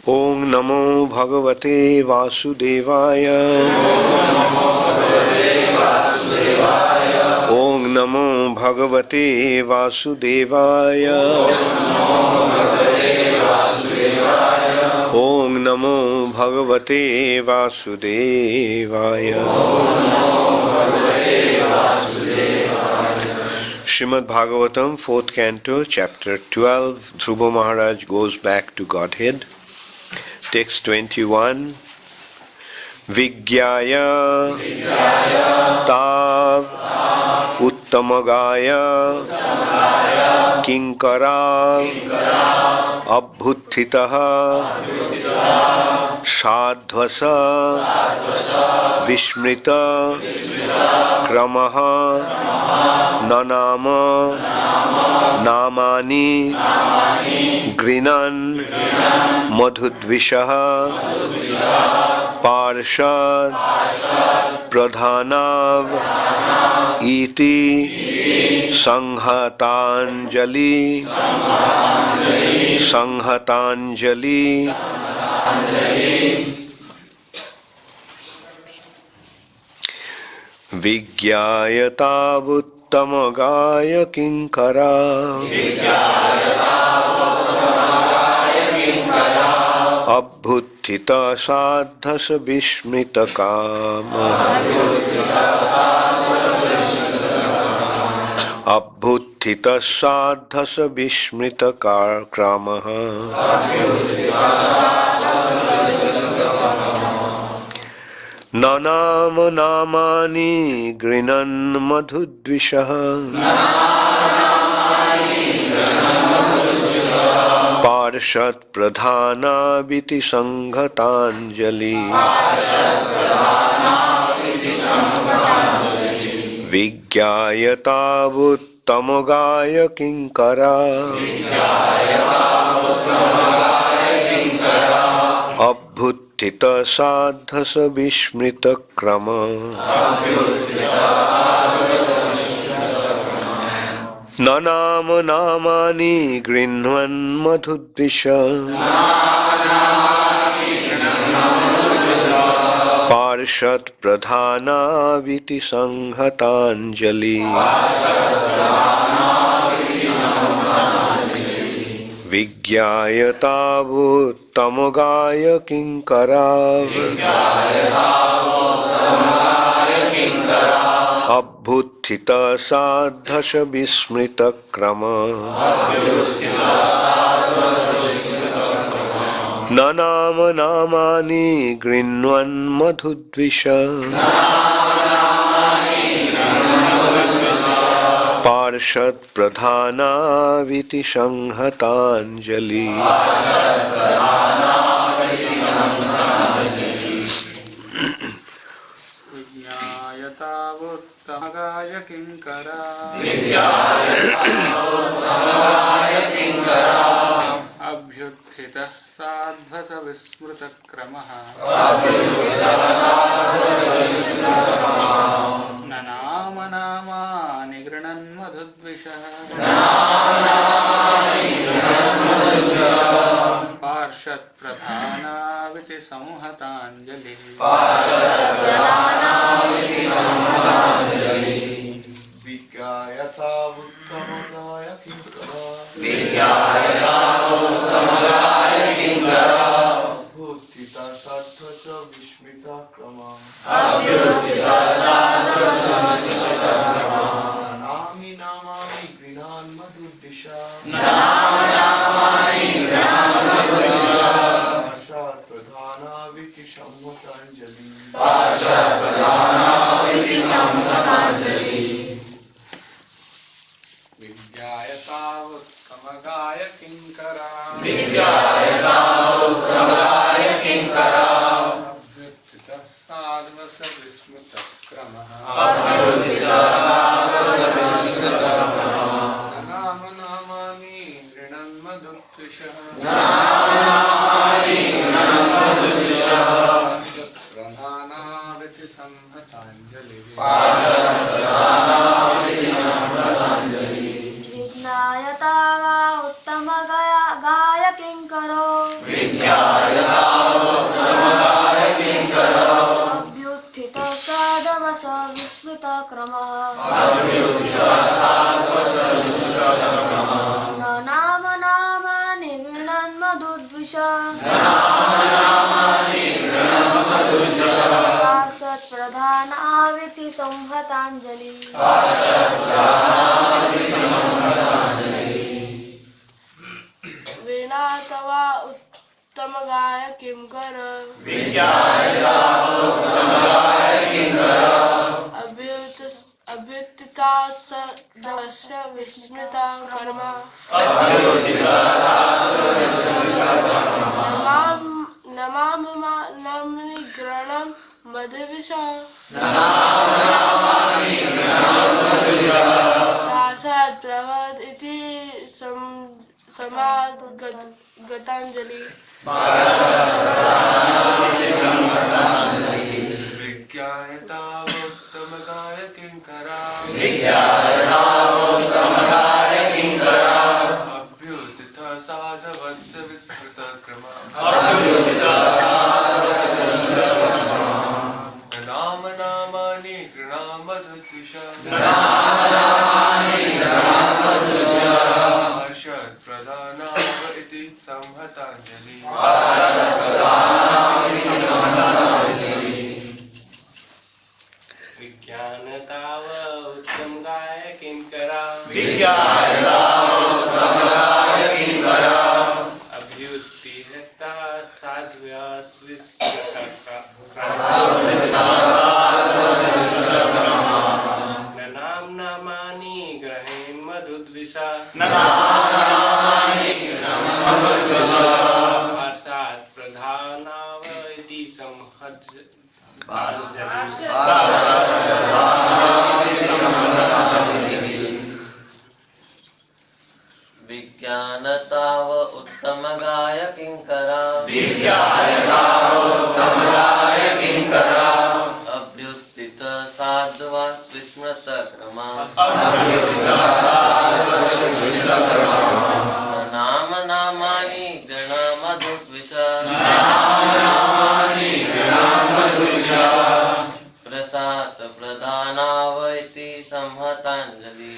ओम नमो भगवते वासुदेवाय। ओम नमो भगवते वासुदेवाय। ओम नमो भगवते वासुदेवाय। Srimad Bhagavatam, 4th Canto, Chapter 12, Dhruva Maharaj goes back to Godhead. Text 21. Vigyaya Tav Uttamagaya Kinkara Abhuthitaha Sadhvasa Vishmrita Kramaha Nanama Namani Grinan Madhudvishaha Parshad Pradhanav Iti Sanghatanjali Sanghatanjali Vigyayatavuttamagaya Kinkara Abhuthita Sadhasa Vishmita Kama Abhuthita Sadhasa Vishmita Kramaha Nanama Namani Grinan Madhudvishaha Parshat Pradhana Viti Sanghatanjali Vigyayatavuttamagaya Kinkara Abhuthita Sadhasa Vishmrita Krama Nanama Namani Grinvan Madhudvisha Parshat Pradhana Viti Sanghatanjali Vigyayatavuttamagaya Kinkara Abhuthita Sadhasa Vishmrita Krama Nanama Namani Grinvan Madhudvisha Parshat Pradhana Viti Sanghatanjali Vigyayatavuttamagaya Kinkara Abhyuthita Sadhasa Vismrita Kramaha Nanama Namani Grinan Madhudvishaha Parshat Pradhana Viti Samhatanjali Vigyayatavuttamagaya Kinkara Abhuthita Sadhasa Vishmrita Krama Nanami Namani Grinan Madhudvisha Parshat Pradhana Viti Sanghatanjali Vigyayatavuttamagaya Kinkara Abhyuthita Sadhasa Vismrita Kramaha Nanama Namani Grinan Madhudvishaha Pradhana Viti Sanghatanjali Vigyayatavuttamagaya Kinkaro पार्षद प्रधानाविति संहतांजलि वीणा तवा उत्तम गाय किम कर अभ्युत्थिता सदस्य विस्मृता कर्म नमामि ग्रणम मधुविषा प्रासाद प्रवद इति समागतांजलि विज्ञायतावोत्तमगाय किङ्करा अभ्युत्थिता साधवस्य विस्मृतक्रमा नाम नामानि गृणामधुद्विषा हर्षद प्रधानाव इति संहतांजलि विज्ञानताव उत्तम गाय किंकरा अभ्युत्ति हस्ता साध्व्यास नाम नामानि ग्रहेण मधुद्विषा पार्षद प्रधानाव इति विज्ञानताव उत्तम गाय किंकरा अभ्युत्थित साधवा विस्मृत क्रमा नाम नामानि गृण मधुद्विषा प्रसाद प्रधानाव इति संहतांजलि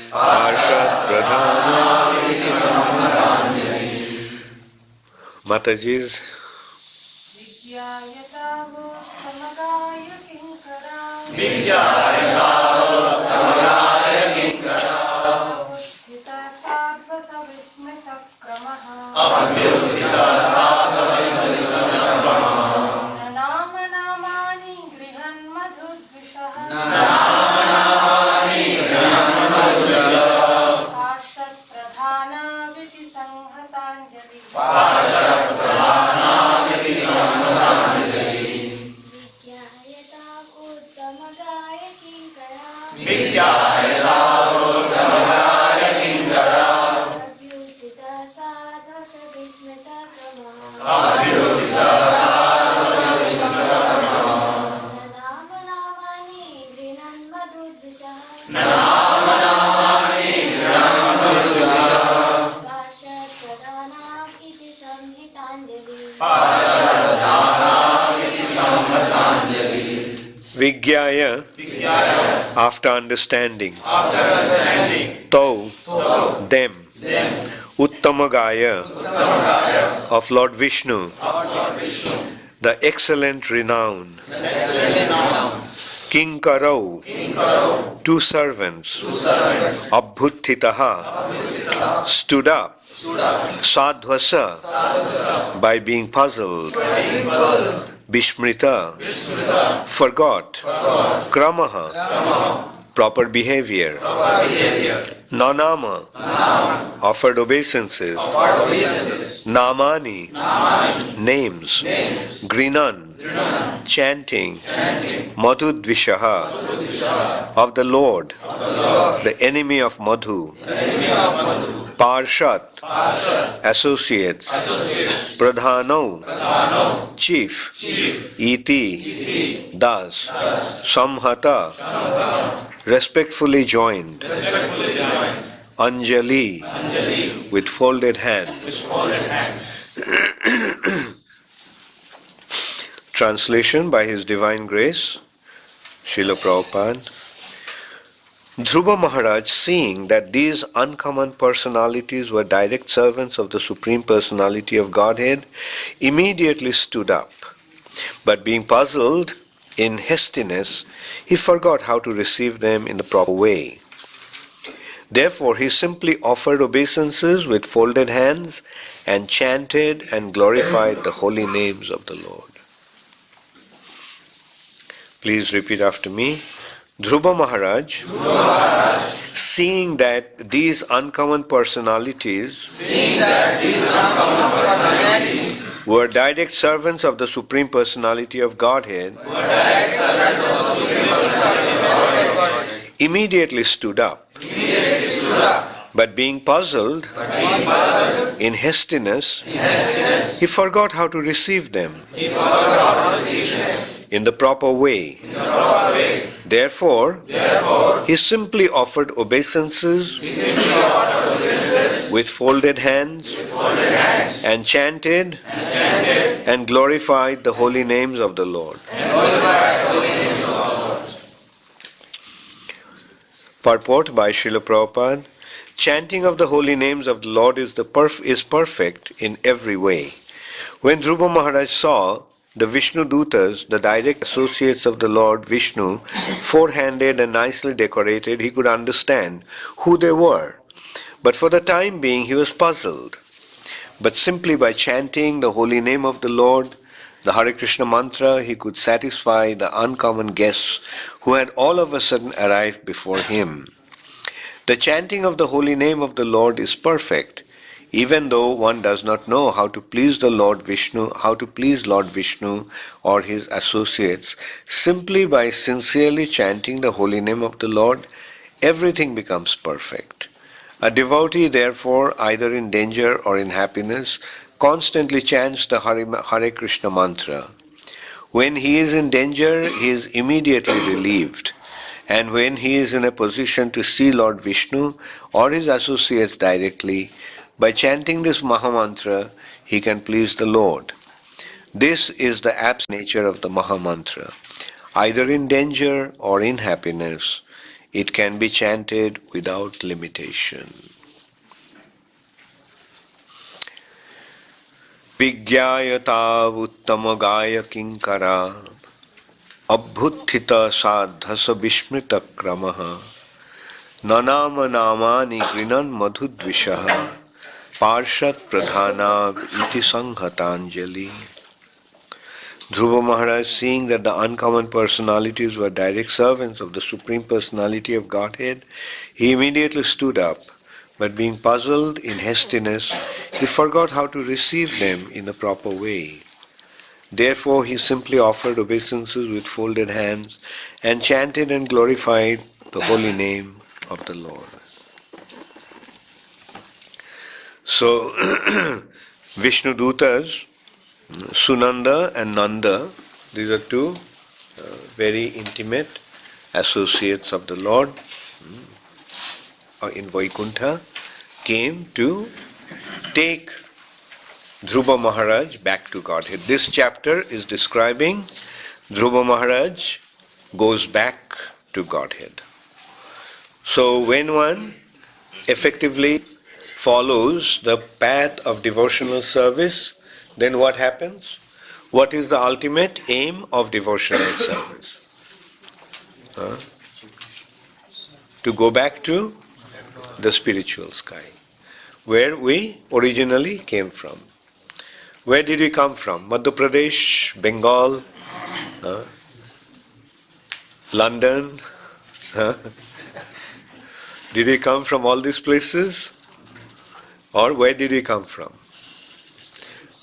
Mataji's विज्ञायतावोत्तमगाय किङ्करा अभ्युत्थिता साध्वसविस्मृतक्रमः नाम नामानि गृहन् मधुद्विषः पार्षद प्रधानाविति संहतांजलि विज्ञायतावोत्तमगाय किङ्करा अभ्युत्थिता साध्वसविस्मृतक्रमः नाम नामानि गृह्णन् मधुद्विषः पार्षद प्रधानाव इति संहितांजलि Vigyaya, after understanding, Tau, them, Uttamagaya, of Lord Vishnu, the excellent renown, Kinkarau, two servants, Abhuttitaha, stood up, Sadhvasa, by being puzzled, Bishmrita, forgot, Kramaha, proper behavior, Nanama, offered obeisances, Namani, names, Grinan, chanting, Madhudvishaha, of the Lord, the enemy of Madhu, Parshat, associates, Pradhano, chief, Iti, thus, Samhata, respectfully joined, Anjali, with folded hands. Translation by His Divine Grace, Srila Prabhupada. Dhruva Maharaj, seeing that these uncommon personalities were direct servants of the Supreme Personality of Godhead, immediately stood up. But being puzzled in hastiness, he forgot how to receive them in the proper way. Therefore, he simply offered obeisances with folded hands and chanted and glorified the holy names of the Lord. Please repeat after me. Dhruva Maharaj, seeing that these uncommon personalities were direct servants of the Supreme Personality of Godhead, immediately stood up. But being puzzled in hastiness, he forgot how to receive them in the proper way. Therefore, he simply offered obeisances with folded hands and chanted and glorified the holy names of the Lord. Purport by Srila Prabhupada. Chanting of the holy names of the Lord is perfect in every way. When Dhruva Maharaj saw the Vishnu Dutas, the direct associates of the Lord Vishnu, four-handed and nicely decorated, he could understand who they were. But for the time being he was puzzled. But simply by chanting the holy name of the Lord, the Hare Krishna mantra, he could satisfy the uncommon guests who had all of a sudden arrived before him. The chanting of the holy name of the Lord is perfect, even though one does not know how to please the Lord Vishnu, or his associates. Simply by sincerely chanting the holy name of the Lord, everything becomes perfect. A devotee, therefore, either in danger or in happiness, constantly chants the Hare Krishna mantra. When he is in danger, he is immediately relieved. And when he is in a position to see Lord Vishnu or his associates directly, by chanting this Mahamantra, he can please the Lord. This is the absolute nature of the Mahamantra. Either in danger or in happiness, it can be chanted without limitation. Vigyayatav uttamagaya kinkara abhuthita sadhasa vishmrita kramaha nanama namani grinan madhudvishaha parshat pradhanav iti sanghatanjali. Dhruva Maharaj, seeing that the uncommon personalities were direct servants of the Supreme Personality of Godhead, he immediately stood up, but being puzzled in hastiness, he forgot how to receive them in the proper way. Therefore, he simply offered obeisances with folded hands and chanted and glorified the holy name of the Lord. So, Vishnu Dutas, Sunanda and Nanda, these are two very intimate associates of the Lord in Vaikuntha, came to take Dhruva Maharaj back to Godhead. This chapter is describing Dhruva Maharaj goes back to Godhead. So when one effectively follows the path of devotional service, then what happens? What is the ultimate aim of devotional service? To go back to the spiritual sky, where we originally came from. Where did we come from? Madhya Pradesh, Bengal, London? Did we come from all these places? Or where did we come from?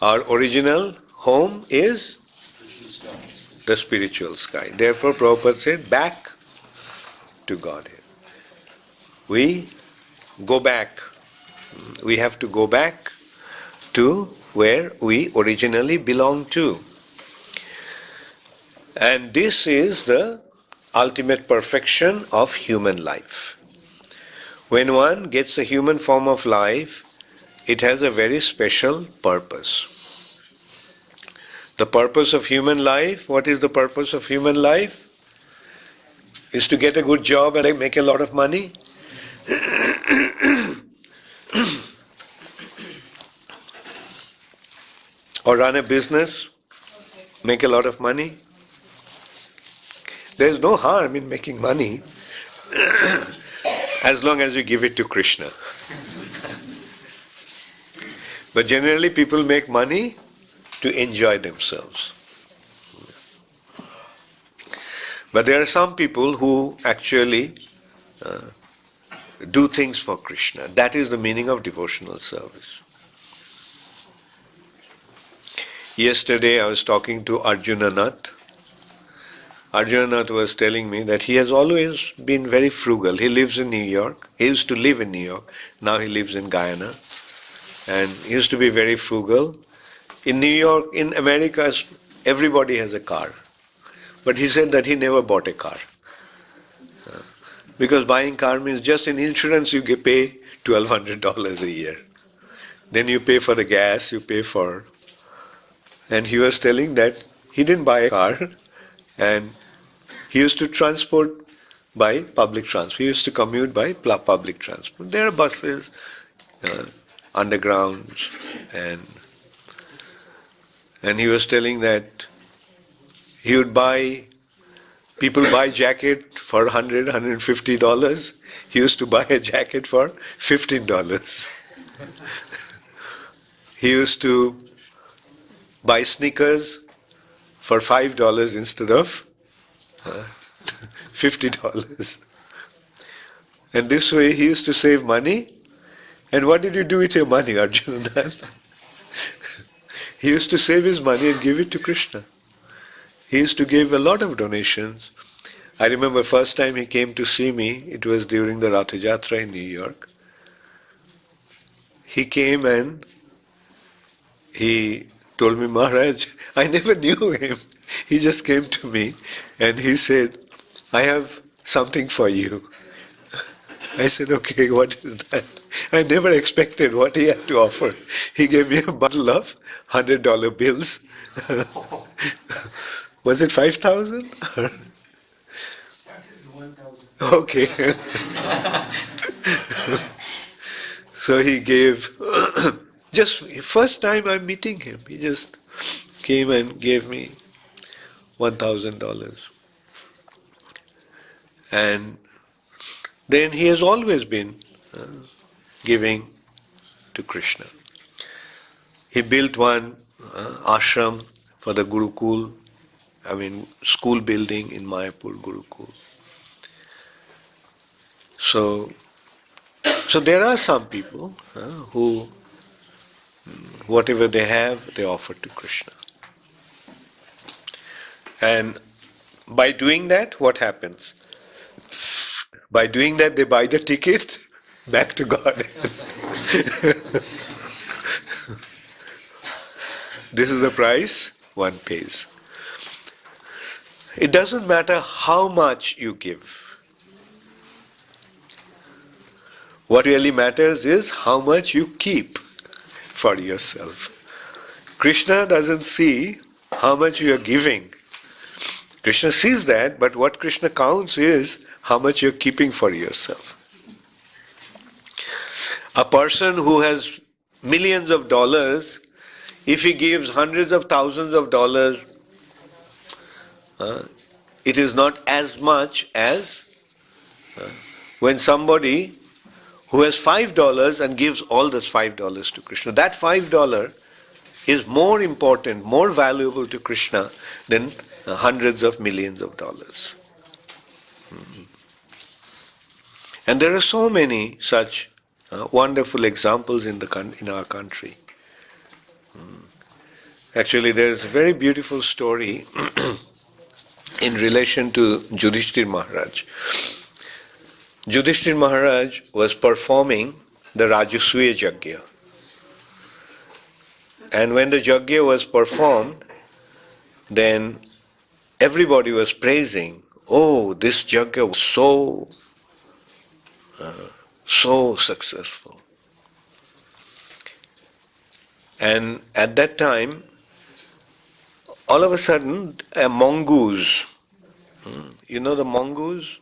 Our original home is the spiritual sky. Therefore, Prabhupada said, back to Godhead. We go back. We have to go back to where we originally belong to. And this is the ultimate perfection of human life. When one gets a human form of life, it has a very special purpose. The purpose of human life, what is the purpose of human life? is to get a good job and make a lot of money. Or run a business, make a lot of money. There is no harm in making money as long as you give it to Krishna. But generally people make money to enjoy themselves. But there are some people who actually do things for Krishna. That is the meaning of devotional service. Yesterday I was talking to Arjuna Nath. Arjuna Nath was telling me that he has always been very frugal. He lives in New York. He used to live in New York. Now he lives in Guyana. And he used to be very frugal. In New York, in America, everybody has a car. But he said that he never bought a car. Because buying car means just in insurance you pay $1,200 a year. Then you pay for the gas, you pay for... And he was telling that he didn't buy a car and he used to transport by public transport. He used to commute by public transport. There are buses, undergrounds, and he was telling that he would people buy jacket for $100, $150. He used to buy a jacket for $15. He used to buy sneakers for $5 instead of $50. And this way he used to save money. And what did you do with your money, Arjuna? He used to save his money and give it to Krishna. He used to give a lot of donations. I remember first time he came to see me, it was during the Rath Yatra in New York. He came and he told me, Maharaj, I never knew him. He just came to me and he said, I have something for you. I said, okay, what is that? I never expected what he had to offer. He gave me a bundle of $100 bills. Was it 5,000? Started at 1,000. Okay. So he gave, just first time I'm meeting him, he just came and gave me $1,000. And then he has always been giving to Krishna. He built one ashram for the Gurukul, school building in Mayapur, Gurukul. So there are some people who, whatever they have, they offer to Krishna. And by doing that, what happens? By doing that, they buy the ticket back to God. This is the price one pays. It doesn't matter how much you give. What really matters is how much you keep for yourself. Krishna doesn't see how much you are giving. Krishna sees that, but what Krishna counts is how much you're keeping for yourself. A person who has millions of dollars, if he gives hundreds of thousands of dollars, it is not as much as when somebody who has $5 and gives all this $5 to Krishna. That $5 is more important, more valuable to Krishna than hundreds of millions of dollars. And there are so many such wonderful examples in our country. Actually, there is a very beautiful story in relation to Yudhishthira Maharaj. Yudhishthira Maharaj was performing the Rajasuya Yajna. And when the Yajna was performed, then everybody was praising, oh, this Yajna was so successful. And at that time, all of a sudden, a mongoose You know the mongoose?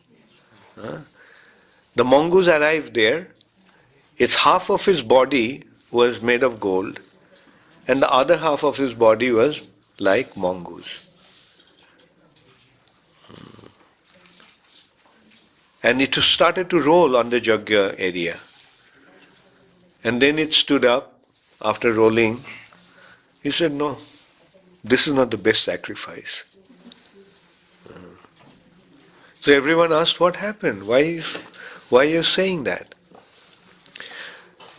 The mongoose arrived there. Its half of his body was made of gold, and the other half of his body was like mongoose. And it started to roll on the Yajna area. And then it stood up after rolling. He said, no, this is not the best sacrifice. So everyone asked, what happened? Why are you saying that?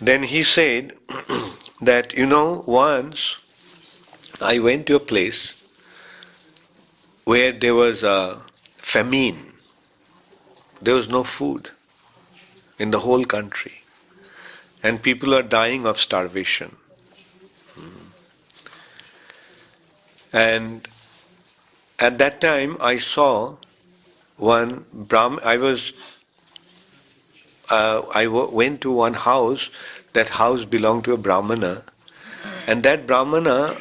Then he said that, once I went to a place where there was a famine. There was no food in the whole country. And people are dying of starvation. And at that time I saw one Brahmin. I went to one house. That house belonged to a Brahmana. And that Brahmana,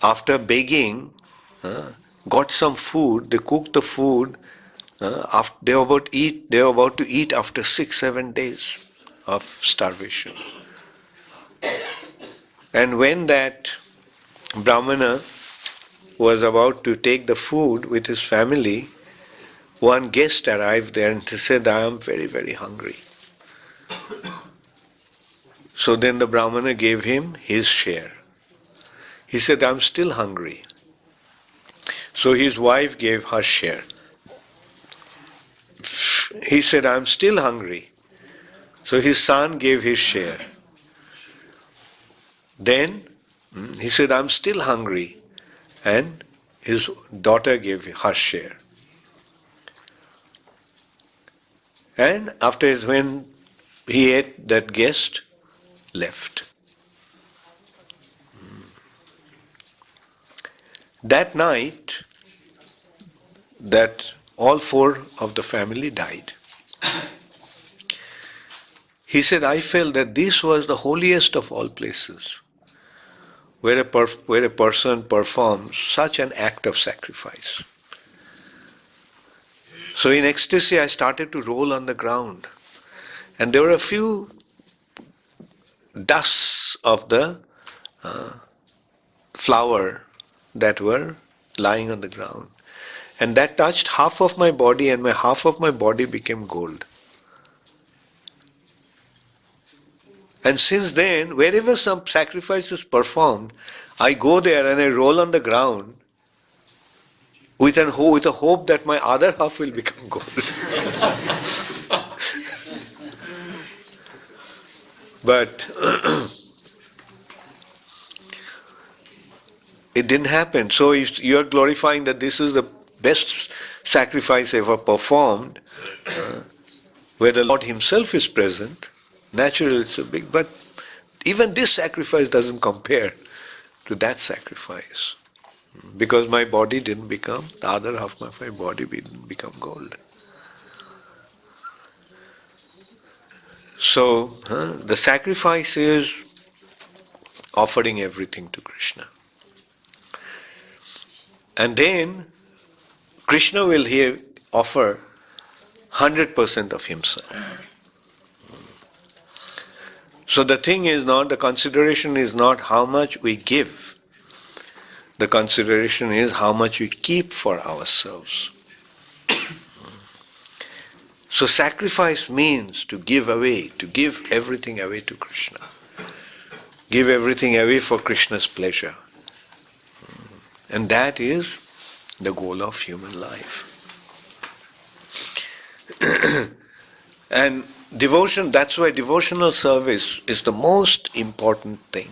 after begging, got some food. They cooked the food. They were about to eat after 6-7 days of starvation. And when that Brahmana was about to take the food with his family, one guest arrived there and he said, I am very, very hungry. So then the Brahmana gave him his share. He said, I am still hungry. So his wife gave her share. He said, I am still hungry. So his son gave his share. Then he said, I am still hungry. And his daughter gave her share. And after when he ate, that guest left. That night, that all 4 of the family died. He said, I felt that this was the holiest of all places, where a person performs such an act of sacrifice. So in ecstasy, I started to roll on the ground. And there were a few dusts of the flower that were lying on the ground. And that touched half of my body, and half of my body became gold. And since then, wherever some sacrifice is performed, I go there and I roll on the ground with a hope that my other half will become gold. But it didn't happen. So you are glorifying that this is the best sacrifice ever performed, where the Lord Himself is present. Naturally it's so big, but even this sacrifice doesn't compare to that sacrifice. Because my body didn't become, the other half of my body didn't become gold. So, the sacrifice is offering everything to Krishna. And then, Krishna will here offer 100% of Himself. So the thing is not, the consideration is not how much we give. The consideration is how much we keep for ourselves. So sacrifice means to give away, to give everything away to Krishna. Give everything away for Krishna's pleasure. And that is the goal of human life. And devotion, that's why devotional service is the most important thing.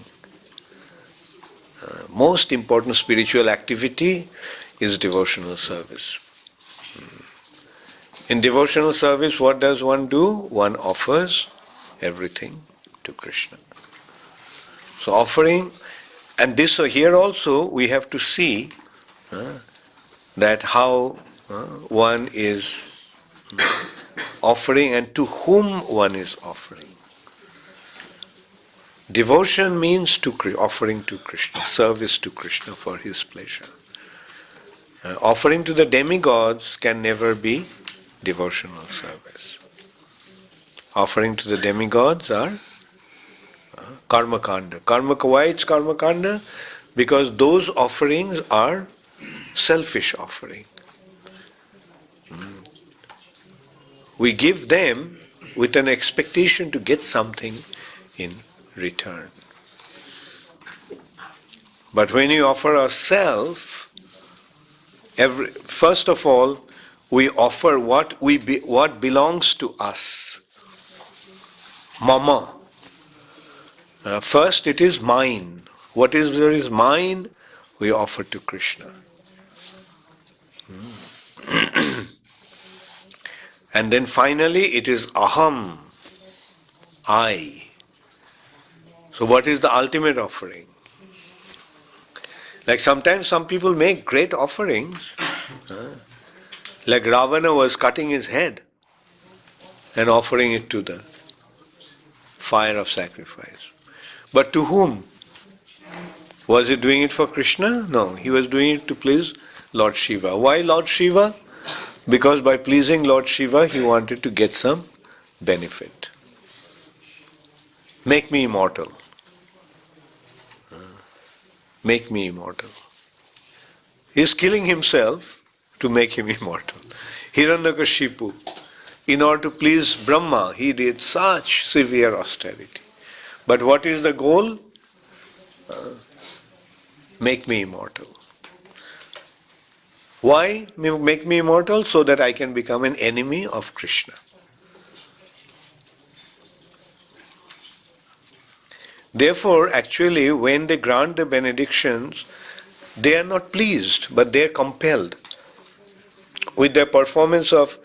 Most important spiritual activity is devotional service. In devotional service, what does one do? One offers everything to Krishna. So offering, and this here also we have to see that how one is offering and to whom one is offering. Devotion means offering to Krishna, service to Krishna for His pleasure. Offering to the demigods can never be devotional service. Offering to the demigods are karma kanda. Why it's karma kanda? Because those offerings are selfish offering. We give them with an expectation to get something in return. But when you offer ourselves, first of all, we offer what belongs to us. Mama. First, it is mine. There is mine, we offer to Krishna. And then finally, it is aham, I. So what is the ultimate offering? Like sometimes some people make great offerings. Like Ravana was cutting his head and offering it to the fire of sacrifice. But to whom? Was he doing it for Krishna? No, he was doing it to please Lord Shiva. Why Lord Shiva? Because by pleasing Lord Shiva, he wanted to get some benefit. Make me immortal. Make me immortal. He is killing himself to make him immortal. Hiranyakashipu, in order to please Brahma, he did such severe austerity. But what is the goal? Make me immortal. Why make me immortal? So that I can become an enemy of Krishna. Therefore, actually, when they grant the benedictions, they are not pleased, but they are compelled. With their performance of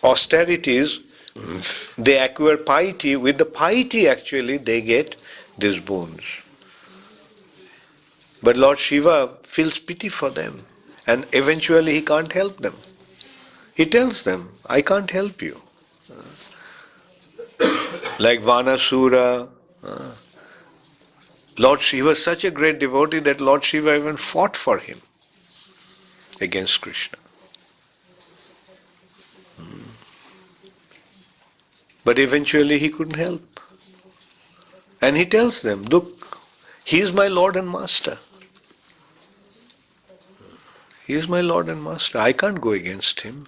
austerities, they acquire piety. With the piety, actually, they get these boons. But Lord Shiva feels pity for them, and eventually he can't help them. He tells them, I can't help you. Like Vanasura, Lord Shiva was such a great devotee that Lord Shiva even fought for him against Krishna. But eventually he couldn't help. And he tells them, look, he is my Lord and Master. He is my Lord and Master. I can't go against him.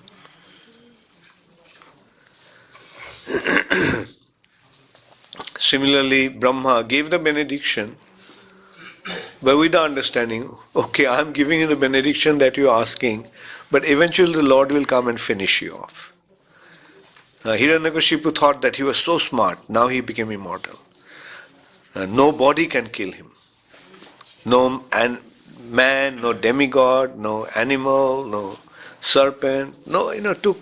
Similarly, Brahma gave the benediction, but with the understanding, okay, I am giving you the benediction that you are asking, but eventually the Lord will come and finish you off. Hiranyakashipu thought that he was so smart, now he became immortal. Nobody can kill him. No man, no demigod, no animal, no serpent,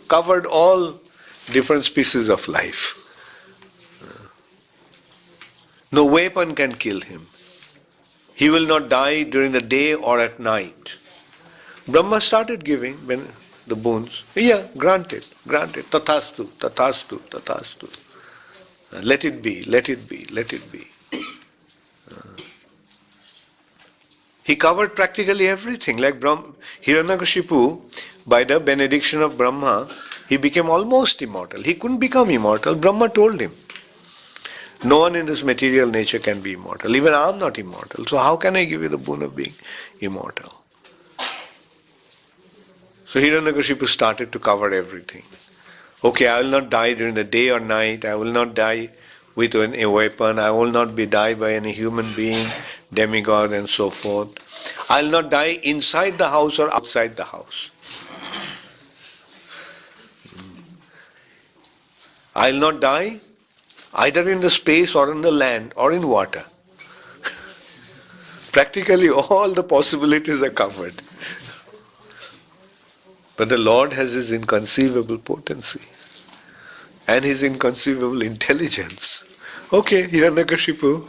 covered all different species of life. No weapon can kill him. He will not die during the day or at night. Brahma started giving the boons. Yeah, granted, tathastu, tathastu, tathastu. Let it be, let it be, let it be. He covered practically everything. Like Hiranyakashipu, by the benediction of Brahma, he became almost immortal. He couldn't become immortal. Brahma told him, no one in this material nature can be immortal. Even I am not immortal. So how can I give you the boon of being immortal? So Hiranyakashipu started to cover everything. Okay, I will not die during the day or night. I will not die with a weapon. I will not be died by any human being, demigod and so forth. I will not die inside the house or outside the house. I will not die either in the space or in the land or in water. Practically all the possibilities are covered. But the Lord has His inconceivable potency and His inconceivable intelligence. Okay, Hiranyakashipu,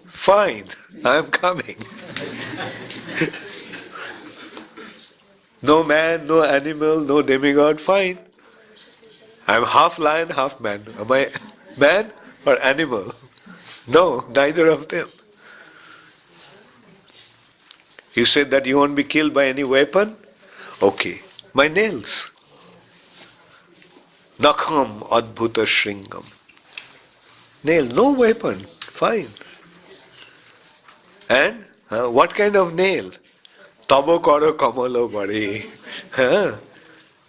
fine, I am coming. No man, no animal, no demigod, fine. I am half lion, half man. Am I man or animal? No, neither of them. You said that you won't be killed by any weapon? Okay. My nails. Nakham adbhuta shringam. Nail, no weapon. Fine. And what kind of nail? Tabo karo kamalo bari.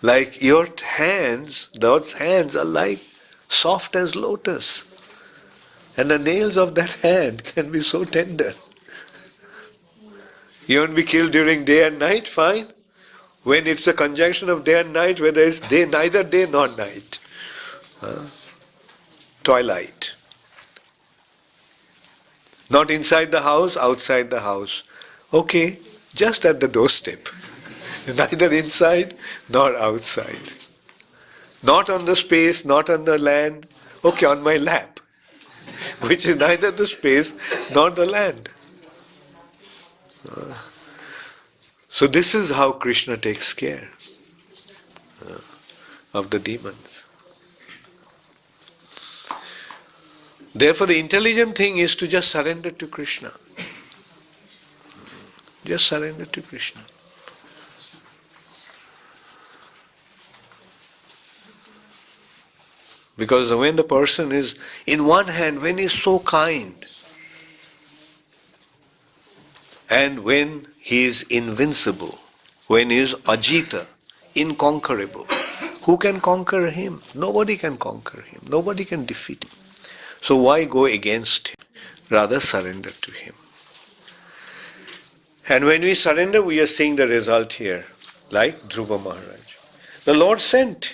Like your hands, those hands are like soft as lotus. And the nails of that hand can be so tender. You won't be killed during day and night, fine. When it's a conjunction of day and night, whether it's day, neither day nor night. Twilight. Not inside the house, outside the house. Okay, just at the doorstep. Neither inside nor outside. Not on the space, not on the land. Okay, on my lap. Which is neither the space nor the land. So this is how Krishna takes care of the demons. Therefore the intelligent thing is to just surrender to Krishna. Just surrender to Krishna. Because when the person is, in one hand, when he is so kind, and when he is invincible, when he is ajita, inconquerable, who can conquer him? Nobody can conquer him. Nobody can defeat him. So why go against him? Rather surrender to him. And when we surrender, we are seeing the result here, like Dhruva Maharaj. The Lord sent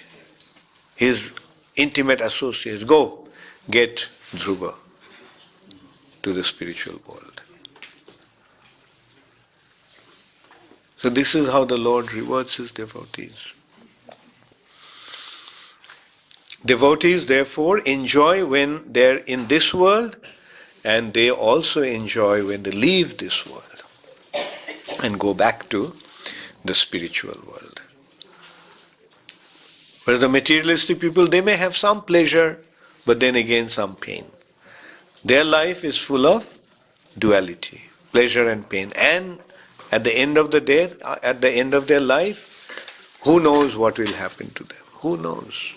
his intimate associates, go get Dhruva to the spiritual world. So this is how the Lord rewards his devotees. Devotees therefore enjoy when they are in this world, and they also enjoy when they leave this world and go back to the spiritual world. Whereas the materialistic people, they may have some pleasure, but then again some pain. Their life is full of duality, pleasure and pain. And at the end of the day, at the end of their life, who knows what will happen to them? Who knows?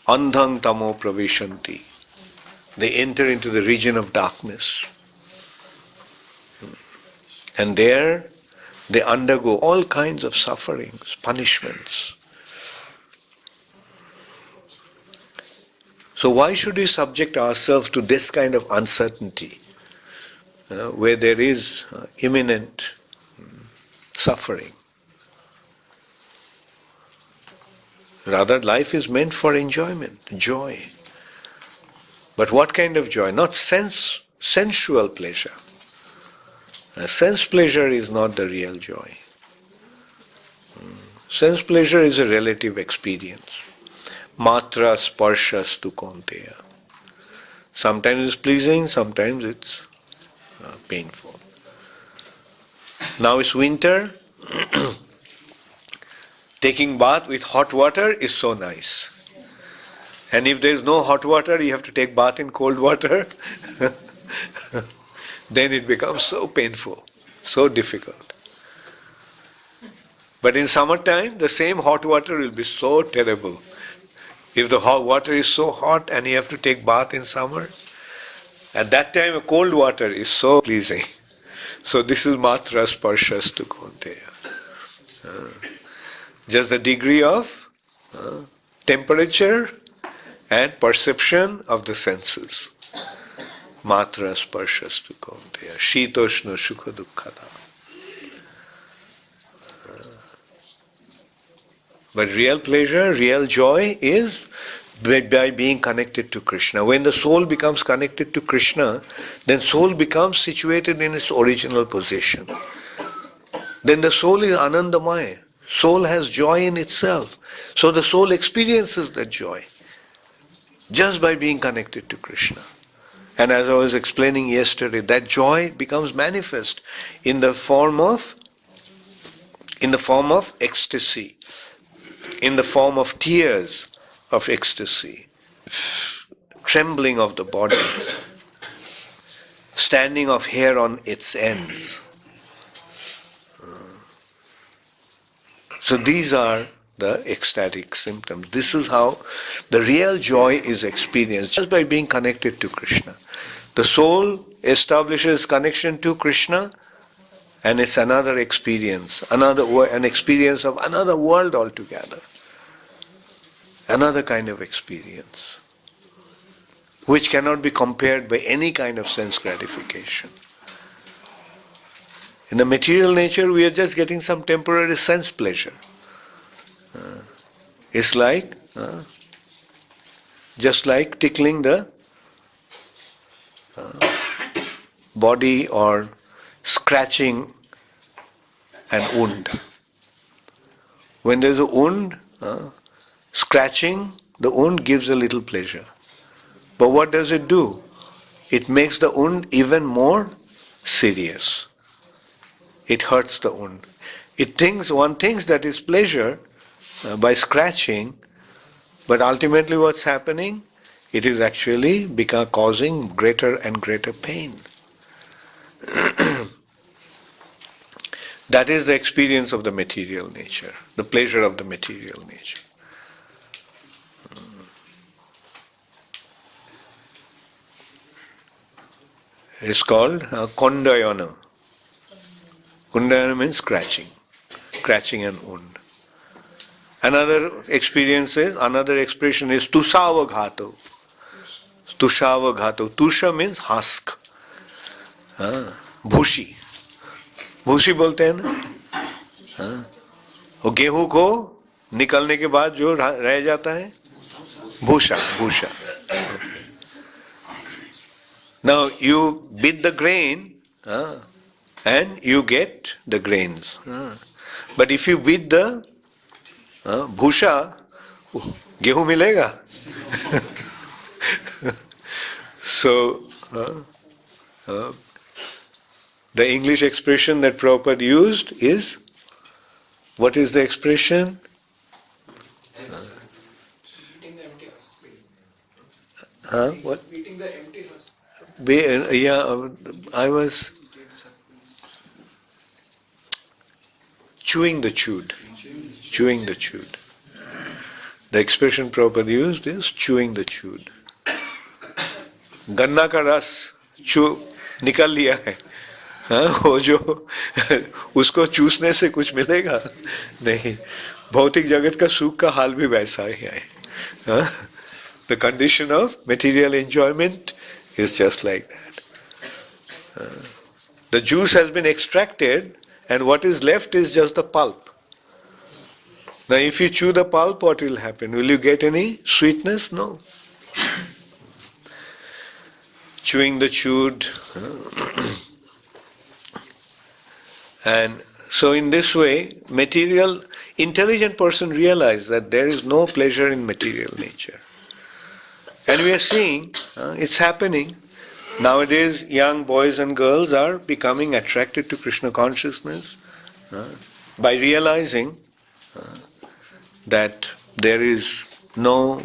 Andhang tamo pravishanti. They enter into the region of darkness. And there they undergo all kinds of sufferings, punishments. So why should we subject ourselves to this kind of uncertainty, where there is imminent suffering? Rather, life is meant for enjoyment, joy. But what kind of joy? Not sensual pleasure. Sense pleasure is not the real joy. Sense pleasure is a relative experience. Matra sparshas tu kaunteya. Sometimes it's pleasing, sometimes it's painful. Now it's winter. Taking bath with hot water is so nice. And if there is no hot water, you have to take bath in cold water. Then it becomes so painful, so difficult. But in summertime, the same hot water will be so terrible. If the hot water is so hot and you have to take bath in summer, at that time a cold water is so pleasing. So this is matra sparshas tu kaunteya. Just the degree of temperature and perception of the senses. Matra sparshas tu kaunteya. Shitoshna sukha dukkhada. But real pleasure, real joy is by being connected to Krishna. When the soul becomes connected to Krishna, then soul becomes situated in its original position. Then the soul is anandamaya. Soul has joy in itself. So the soul experiences that joy just by being connected to Krishna. And as I was explaining yesterday, that joy becomes manifest in the form of ecstasy, in the form of tears of ecstasy, trembling of the body, standing of hair on its ends. So these are the ecstatic symptoms. This is how the real joy is experienced, just by being connected to Krishna. The soul establishes connection to Krishna, and it's another experience, an experience of another world altogether. Another kind of experience, which cannot be compared by any kind of sense gratification. In the material nature, we are just getting some temporary sense pleasure. It's like, just like tickling the body or scratching an wound. When there's a wound, scratching the wound gives a little pleasure. But what does it do? It makes the wound even more serious. It hurts the wound. One thinks that it's pleasure by scratching, but ultimately what's happening? It is actually causing greater and greater pain. That is the experience of the material nature, the pleasure of the material nature. It's called kondayana. Kondayana means scratching an wound. Another expression is tushavaghato. Tushavaghato. Tusha means husk. भूसी भूसी बोलते हैं ना, वो गेहूं को निकलने के बाद जो रह जाता है भूसा भूसा. Now you beat the grain and you get the grains. But if you beat the bhusha, गेहूं मिलेगा. So the English expression that Prabhupada used is, what is the expression? Beating the empty husk. What? Beating the empty husk. I was chewing the chewed. Chewing the chewed. The expression Prabhupada used is chewing the chewed. गन्ना का रस निकल लिया है, वो जो उसको चूसने से कुछ मिलेगा नहीं. भौतिक जगत का सुख का हाल भी वैसा ही है. The condition of material enjoyment is just like that. The juice has been extracted and what is left is just the pulp. Now if you chew the pulp, what will happen? Will you get any sweetness? No. Chewing the chewed. And so in this way, intelligent person realize that there is no pleasure in material nature. And we are seeing, it's happening. Nowadays, young boys and girls are becoming attracted to Krishna consciousness by realizing that there is no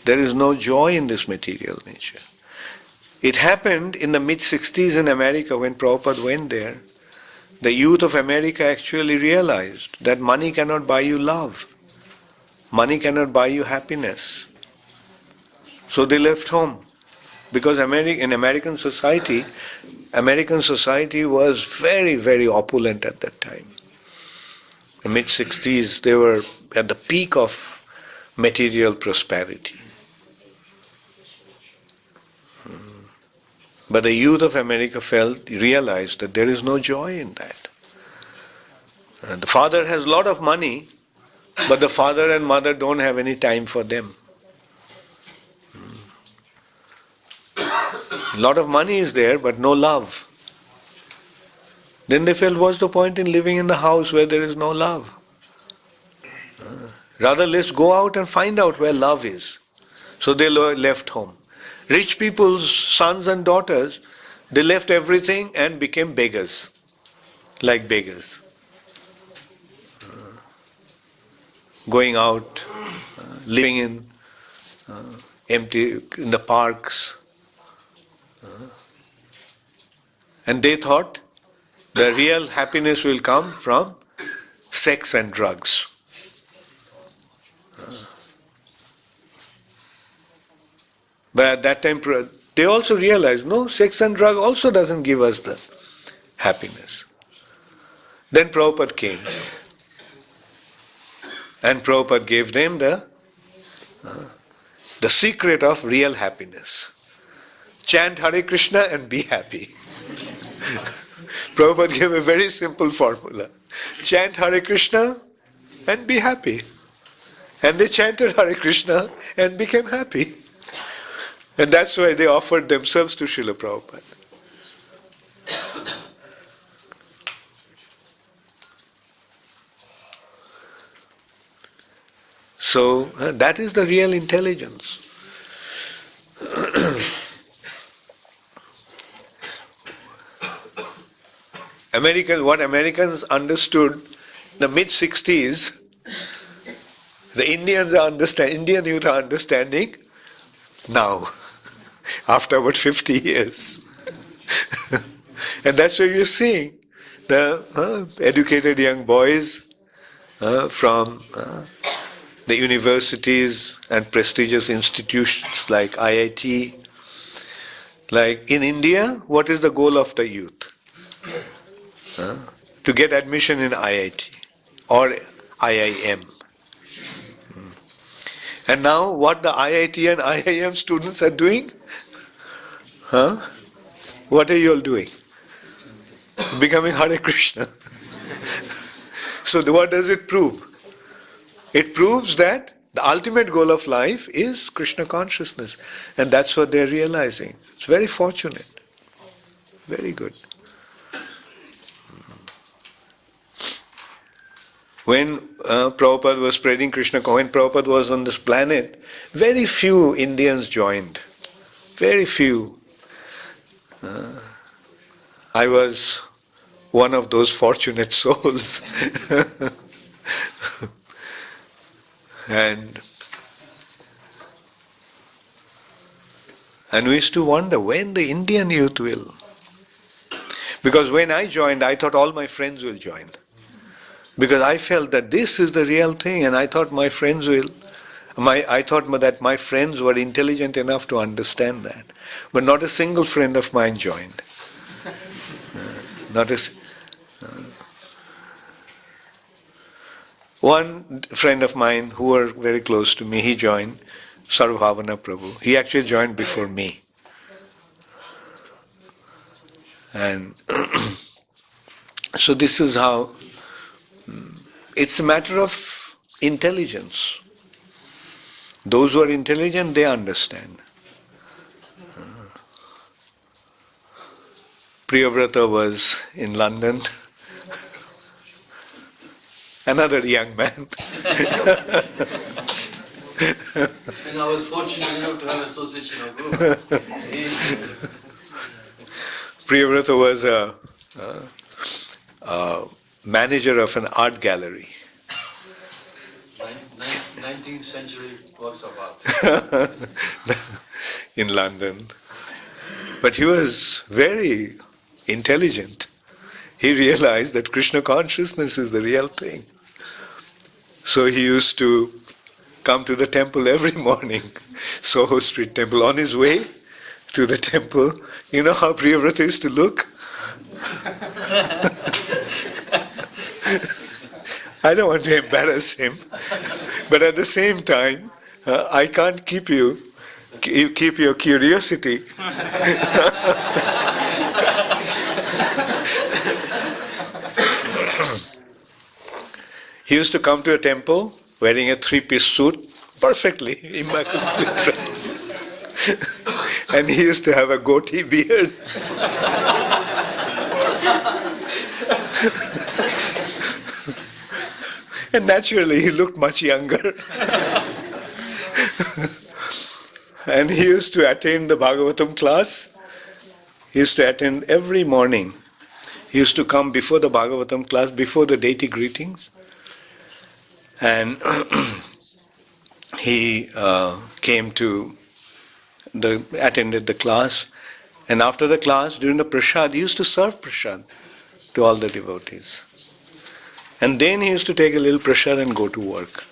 there is no joy in this material nature. It happened in the mid-60s in America when Prabhupada went there. The youth of America actually realized that money cannot buy you love. Money cannot buy you happiness. So they left home. Because in American society was very, very opulent at that time. In the mid-60s, they were at the peak of material prosperity. But the youth of America realized that there is no joy in that. And the father has a lot of money, but the father and mother don't have any time for them. A lot of money is there, but no love. Then they felt, what's the point in living in the house where there is no love? Rather, let's go out and find out where love is. So they left home. Rich people's sons and daughters, they left everything and became beggars, like beggars. Going out, living in the parks, And they thought the real happiness will come from sex and drugs. But at that time, they also realized, no, sex and drug also doesn't give us the happiness. Then Prabhupada came. And Prabhupada gave them the secret of real happiness. Chant Hare Krishna and be happy. Prabhupada gave a very simple formula. Chant Hare Krishna and be happy. And they chanted Hare Krishna and became happy. And that's why they offered themselves to Srila Prabhupada. So that is the real intelligence. What Americans understood in the mid-60s, the Indian youth are understanding now, after about 50 years. And that's what you're seeing. The educated young boys from the universities and prestigious institutions like IIT. Like in India, what is the goal of the youth? To get admission in IIT or IIM. And now what the IIT and IIM students are doing? What are you all doing? Becoming Hare Krishna. So what does it prove? It proves that the ultimate goal of life is Krishna consciousness. And that's what they're realizing. It's very fortunate. Very good. When Prabhupada was spreading Krishna, when Prabhupada was on this planet, very few Indians joined. Very few. I was one of those fortunate souls. And we used to wonder when the Indian youth will. Because when I joined, I thought all my friends will join. Because I felt that this is the real thing, and I thought my friends will. I thought that my friends were intelligent enough to understand that. But not a single friend of mine joined. One friend of mine who were very close to me, he joined, Sarvabhavana Prabhu. He actually joined before me. And so this is how, it's a matter of intelligence. Those who are intelligent, they understand. Priyavrata was in London. Another young man. And I was fortunate enough to have association of group. Priyavrata was a manager of an art gallery. 19th century works of art. In London. But he was very intelligent. He realized that Krishna consciousness is the real thing. So he used to come to the temple every morning, Soho Street Temple. On his way to the temple, you know how Priyavrata used to look? I don't want to embarrass him, but at the same time, I can't keep your curiosity. He used to come to a temple wearing a three-piece suit, perfectly, immaculately dressed. And he used to have a goatee beard. And naturally, he looked much younger. And he used to attend the Bhagavatam class. He used to attend every morning. He used to come before the Bhagavatam class, before the deity greetings. And he attended the class, And after the class, during the prasad, he used to serve prasad to all the devotees. And then he used to take a little prasad and go to work.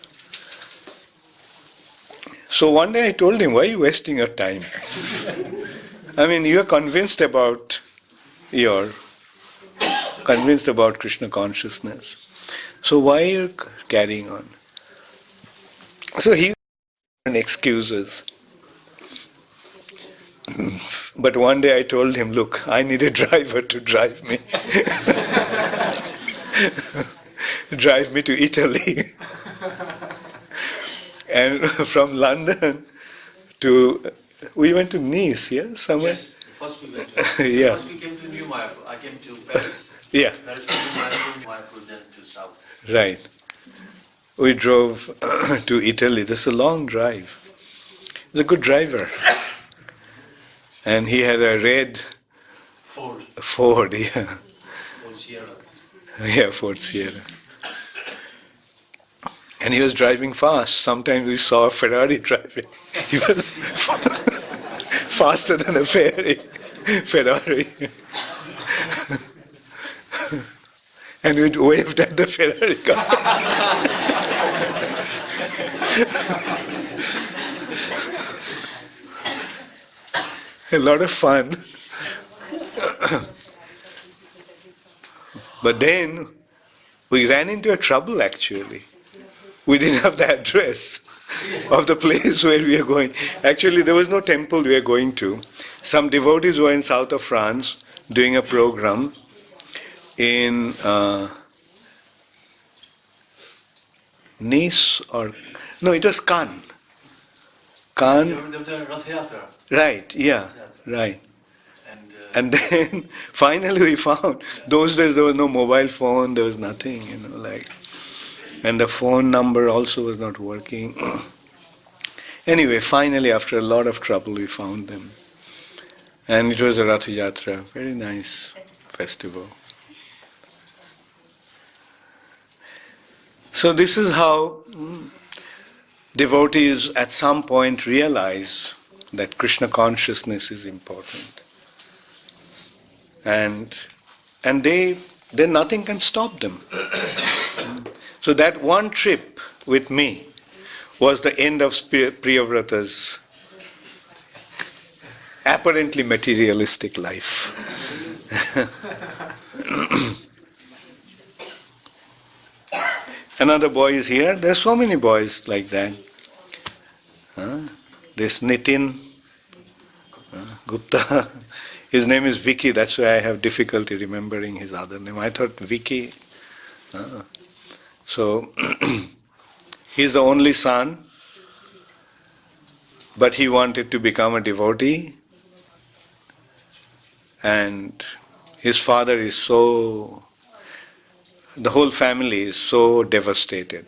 So one day I told him, why are you wasting your time? I mean, you are convinced about Krishna consciousness. So why are you carrying on? So he had excuses. But one day I told him, look, I need a driver to drive me. Drive me to Italy. And from London we went to Nice, yeah? Somewhere? Yes, first we went to. Yeah. First we came to New Mayapur. I came to Paris. Yeah, Paris to New Mayapur, then to South. right. We drove to Italy. That's a long drive. He's a good driver. And he had a red Ford, yeah. Ford Sierra. Yeah, Ford Sierra. And he was driving fast. Sometimes we saw a Ferrari driving. He was faster than a Ferrari. And we waved at the Ferrari car. A lot of fun. But then we ran into a trouble actually. We didn't have the address of the place where we are going. Actually, there was no temple we were going to. Some devotees were in south of France doing a program in Nice it was Cannes. Cannes. The Rath Yatra. Right, yeah, right. And And then finally we found, those days there was no mobile phone, there was nothing, and the phone number also was not working. Anyway, finally after a lot of trouble we found them. And it was a Rath Yatra, very nice festival. So this is how devotees at some point realize that Krishna consciousness is important. And then nothing can stop them. So that one trip with me was the end of Priyavrata's apparently materialistic life. Another boy is here. There are so many boys like that. This Nitin Gupta. His name is Vicky, that's why I have difficulty remembering his other name. I thought Vicky. So, he's the only son, but he wanted to become a devotee. And his father is the whole family is so devastated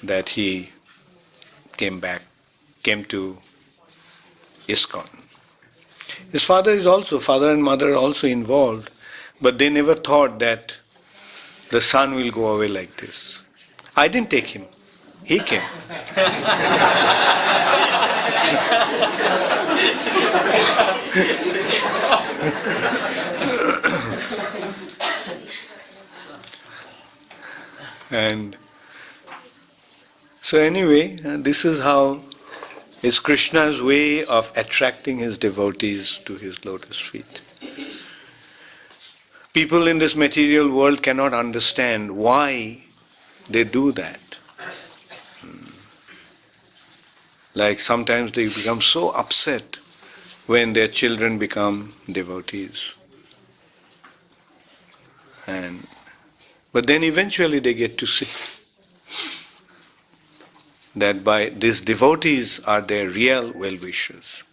that he came to ISKCON. His father and mother are also involved, but they never thought that the son will go away like this. I didn't take him. He came. And so anyway, this is how it's Krishna's way of attracting his devotees to his lotus feet. People in this material world cannot understand why they do that. Like sometimes they become so upset when their children become devotees. But then eventually they get to see that by these devotees are their real well-wishers.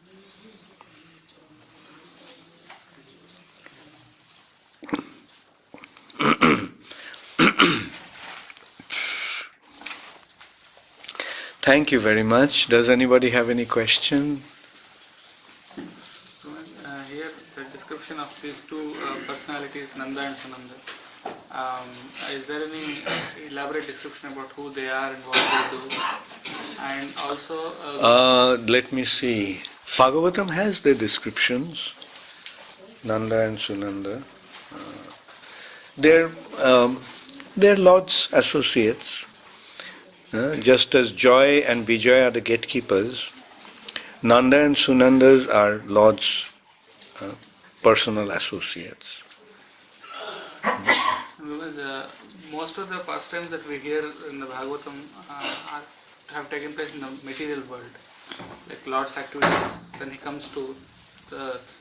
Thank you very much. Does anybody have any question? Here the description of these two personalities, Nanda and Sananda. Is there any elaborate description about who they are and what they do? And also... let me see. Bhagavatam has the descriptions, Nanda and Sunanda. They're Lord's associates. Just as Joy and Vijay are the gatekeepers, Nanda and Sunandas are Lord's personal associates. Because most of the pastimes that we hear in the Bhagavatam have taken place in the material world, like Lord's activities when he comes to the earth.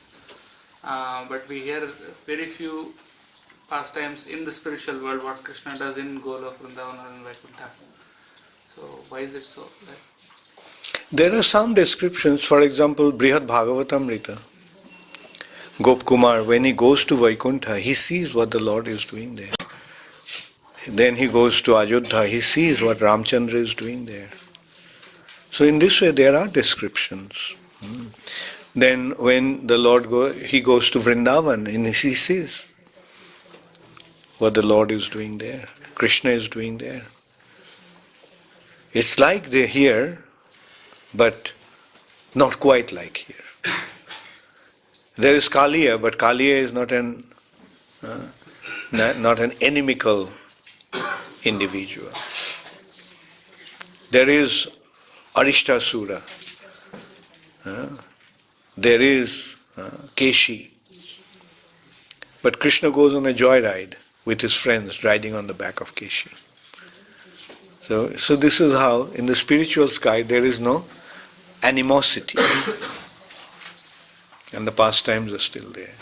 But we hear very few pastimes in the spiritual world, what Krishna does in Golok, Vrindavan or in Vaikuntha. So why is it so? There are some descriptions, for example, Brihad Bhagavatamrita. Gop Kumar, when he goes to Vaikuntha, he sees what the Lord is doing there. Then he goes to Ayodhya, he sees what Ramchandra is doing there. So in this way there are descriptions. Then when the Lord he goes to Vrindavan and he sees what the Lord is doing there, Krishna is doing there. It's like they're here, but not quite like here. There is Kaliya, but Kaliya is not an inimical individual. There is Arishtasura. There is Keshi. But Krishna goes on a joyride with his friends, riding on the back of Keshi. So this is how, in the spiritual sky, there is no animosity. And the pastimes are still there.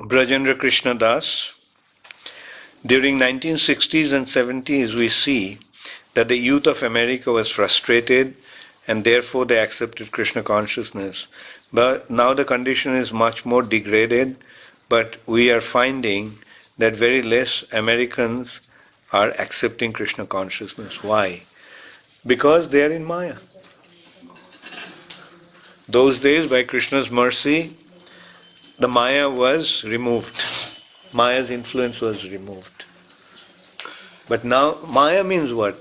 Brajendra Krishna Das. During 1960s and 70s, we see that the youth of America was frustrated and therefore they accepted Krishna consciousness. But now the condition is much more degraded, but we are finding that very less Americans are accepting Krishna consciousness. Why? Because they are in Maya. Those days, by Krishna's mercy, the Maya was removed. Maya's influence was removed. But now, Maya means what?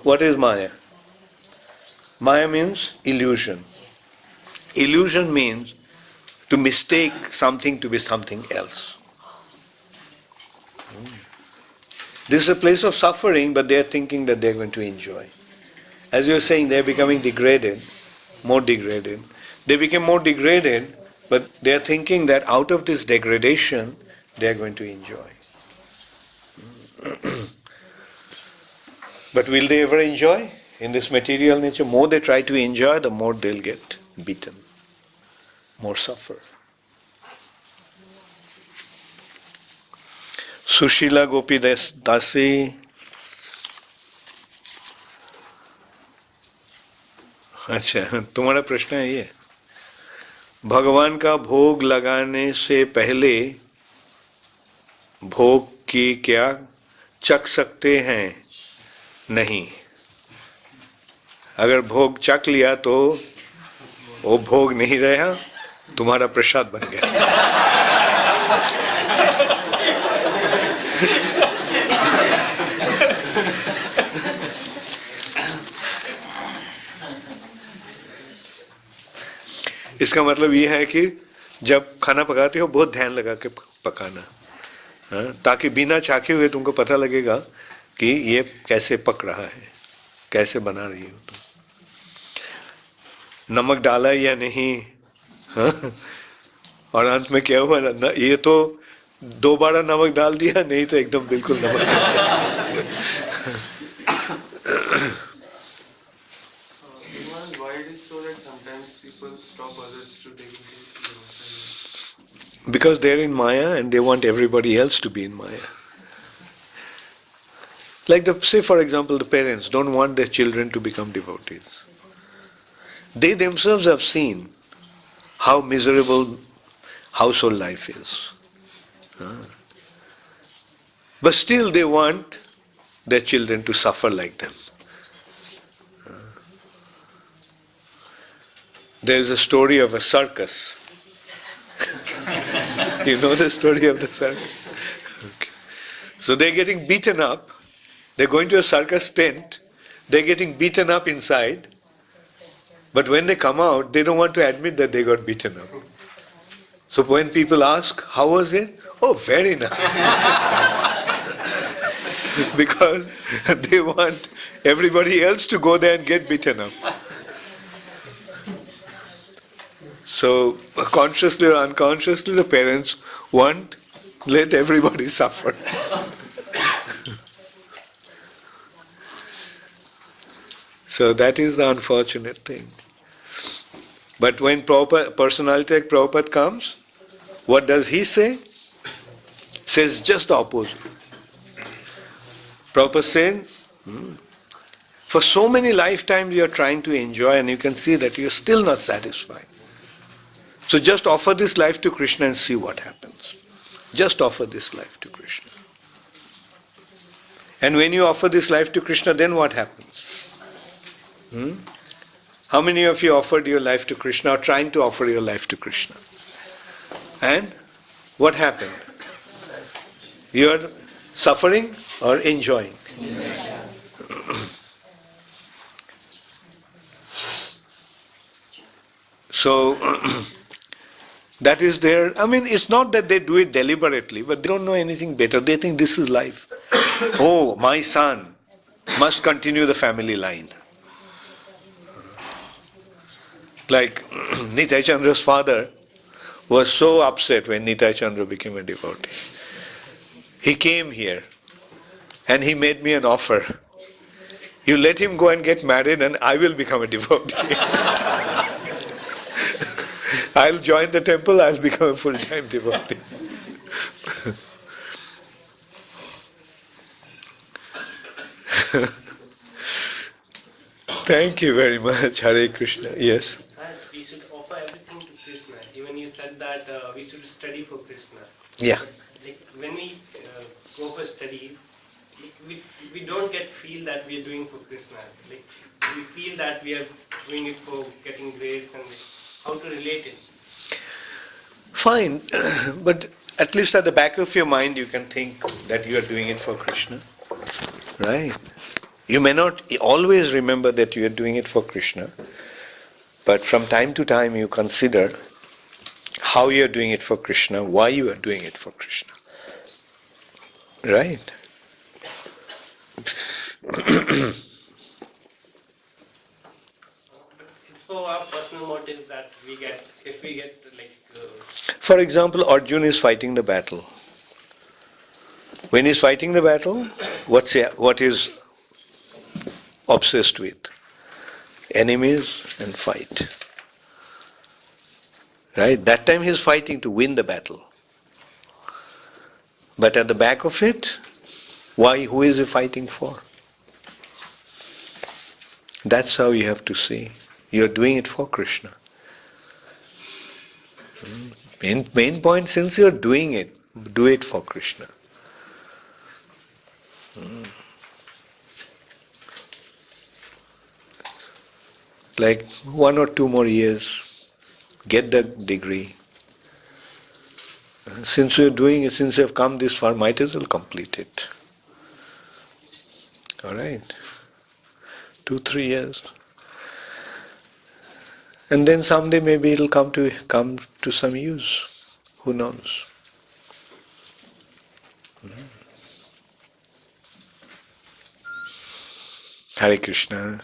What is Maya? Maya means illusion. Illusion means to mistake something to be something else. This is a place of suffering, but they are thinking that they are going to enjoy. As you are saying, they are becoming degraded, more degraded. They became more degraded, but they are thinking that out of this degradation, they are going to enjoy. But will they ever enjoy? In this material nature, more they try to enjoy, the more they'll get beaten, more suffer. Sushila गोपी दासी. अच्छा, तुम्हारा प्रश्न है ये. भगवान का भोग लगाने से पहले भोग की क्या चख सकते हैं? नहीं. अगर भोग चख लिया तो वो भोग नहीं रहा, तुम्हारा प्रसाद बन गया. इसका मतलब ये है कि जब खाना पकाते हो बहुत ध्यान लगा के पकाना, ताकि बिना चाखे हुए तुमको पता लगेगा कि ये कैसे पक रहा है, कैसे बना रही हो तुम, नमक डाला या नहीं. और अंत में क्या हुआ, ये तो दोबारा नमक डाल दिया, नहीं तो एकदम बिल्कुल नमक. Because they're in Maya and they want everybody else to be in Maya. Like say for example, the parents don't want their children to become devotees. They themselves have seen how miserable household life is. But still they want their children to suffer like them. There is a story of a circus. You know the story of the circus? So they're getting beaten up. They're going to a circus tent. They're getting beaten up inside. But when they come out, they don't want to admit that they got beaten up. So when people ask, how was it? Oh, very nice. Because they want everybody else to go there and get beaten up. So consciously or unconsciously, the parents want let everybody suffer. So that is the unfortunate thing. But when personality like Prabhupada comes, what does he say? Says just the opposite. Prabhupada says, for so many lifetimes you are trying to enjoy and you can see that you are still not satisfied. So just offer this life to Krishna and see what happens. Just offer this life to Krishna. And when you offer this life to Krishna, then what happens? How many of you offered your life to Krishna or trying to offer your life to Krishna? And what happened? You are suffering or enjoying? So, that is their, it's not that they do it deliberately, but they don't know anything better. They think this is life. Oh, my son must continue the family line. Like Nitai Chandra's father was so upset when Nitai Chandra became a devotee. He came here and he made me an offer. You let him go and get married and I will become a devotee. I'll join the temple, I'll become a full-time devotee. Thank you very much, Hare Krishna. Yes. We should offer everything to Krishna. Even you said that we should study for Krishna. Yeah. Like when we go for studies, we don't feel that we are doing for Krishna. Like we feel that we are doing it for getting grades and how to relate it. Fine, but at least at the back of your mind you can think that you are doing it for Krishna. Right? You may not always remember that you are doing it for Krishna, but from time to time you consider how you are doing it for Krishna, why you are doing it for Krishna. Right? It's for our personal motives that we get, if we get For example, Arjun is fighting the battle. When he's fighting the battle, what is obsessed with? Enemies and fight. Right? That time he's fighting to win the battle. But at the back of it, who is he fighting for? That's how you have to see. You're doing it for Krishna. Main point, since you're doing it, do it for Krishna. Like 1 or 2 more years, get the degree. Since you're doing it, since you've come this far, might as well complete it. Alright? 2-3 years. And then someday maybe it'll come to some use. Who knows? Hare Krishna.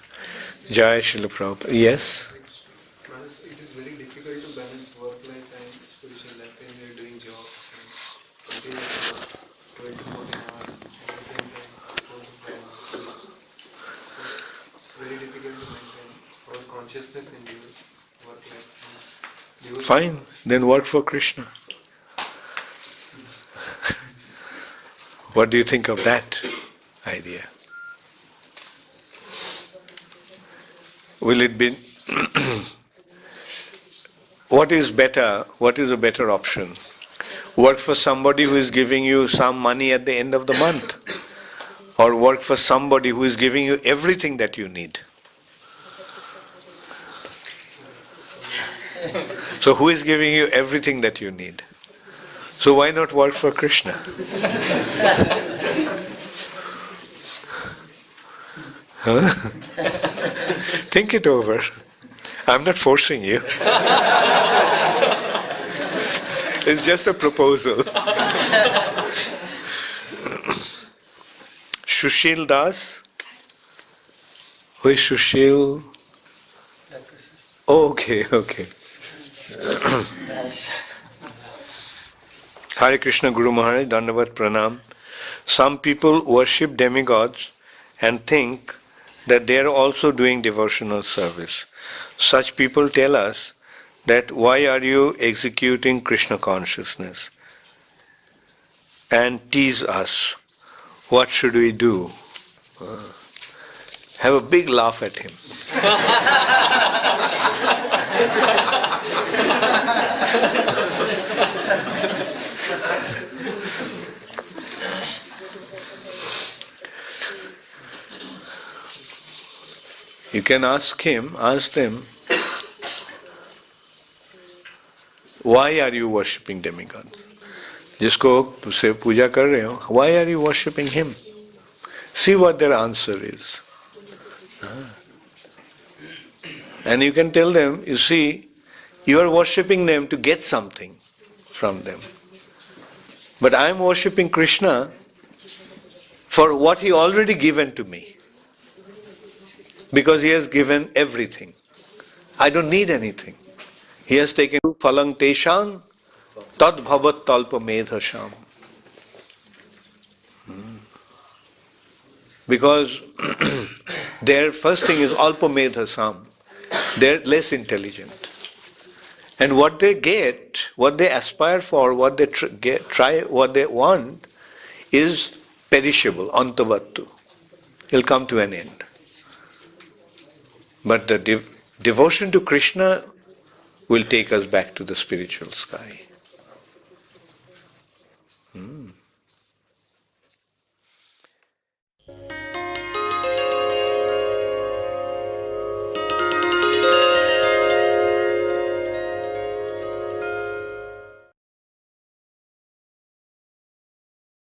Jai Srila Prabhupada. Yes? It is very difficult to balance work life and spiritual life when you are doing job and continuing 12-14 hours at the same time, 4-5 hours. So it's very difficult to maintain our consciousness in your work life. Fine, then work for Krishna. What do you think of that idea? Will it be... What is better? What is a better option? Work for somebody who is giving you some money at the end of the month? Or work for somebody who is giving you everything that you need? So who is giving you everything that you need? So why not work for Krishna? Huh? Think it over. I'm not forcing you. It's just a proposal. Sushil Das? Who is Sushil? Oh, okay. Hare Krishna Guru Maharaj, Dandavat Pranam. Some people worship demigods and think that they are also doing devotional service. Such people tell us that why are you executing Krishna consciousness? And tease us. What should we do? Have a big laugh at him. You can ask them, why are you worshipping demigods? जिसको से पूजा कर रहे हो, why are you worshipping him? See what their answer is. And you can tell them, you see, you are worshipping them to get something from them. But I am worshipping Krishna for what he already given to me. Because he has given everything. I don't need anything. He has taken phalang teshang tad bhavat talpa medhasham. Because their first thing is alpa medhasam. They're less intelligent. And what they get, what they aspire for, what they what they want is perishable, antavattu. It'll come to an end. But the devotion to Krishna will take us back to the spiritual sky.